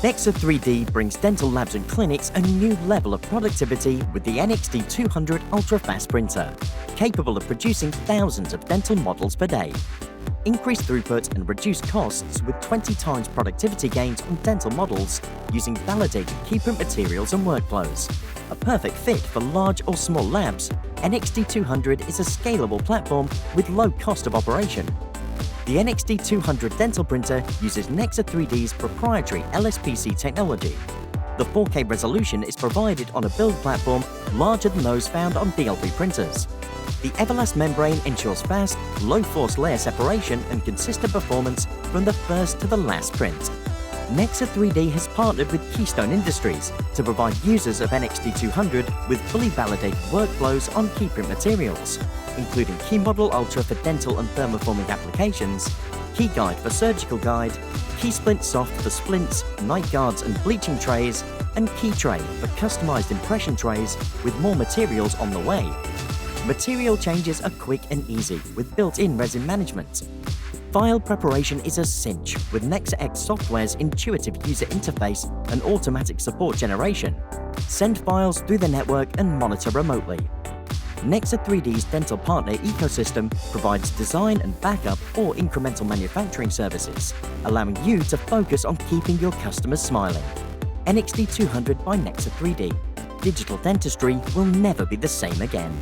NEXA3D brings dental labs and clinics a new level of productivity with the NXD200 ultra-fast printer, capable of producing thousands of dental models per day. Increased throughput and reduced costs with 20 times productivity gains on dental models using validated keyprint materials and workflows. A perfect fit for large or small labs, NXD200 is a scalable platform with low cost of operation. The NXD200 dental printer uses NEXA3D's proprietary LSPC technology. The 4K resolution is provided on a build platform larger than those found on DLP printers. The Everlast membrane ensures fast, low-force layer separation and consistent performance from the first to the last print. NEXA3D has partnered with Keystone Industries to provide users of NXD200 with fully validated workflows on keyprint materials, including KeyModel Ultra for dental and thermoforming applications, KeyGuide for surgical guide, KeySplint Soft for splints, night guards and bleaching trays, and KeyTray for customized impression trays with more materials on the way. Material changes are quick and easy with built-in resin management. File preparation is a cinch with NEXA software's intuitive user interface and automatic support generation. Send files through the network and monitor remotely. NEXA3D's dental partner ecosystem provides design and backup or incremental manufacturing services, allowing you to focus on keeping your customers smiling. NXD200 by NEXA3D. Digital dentistry will never be the same again.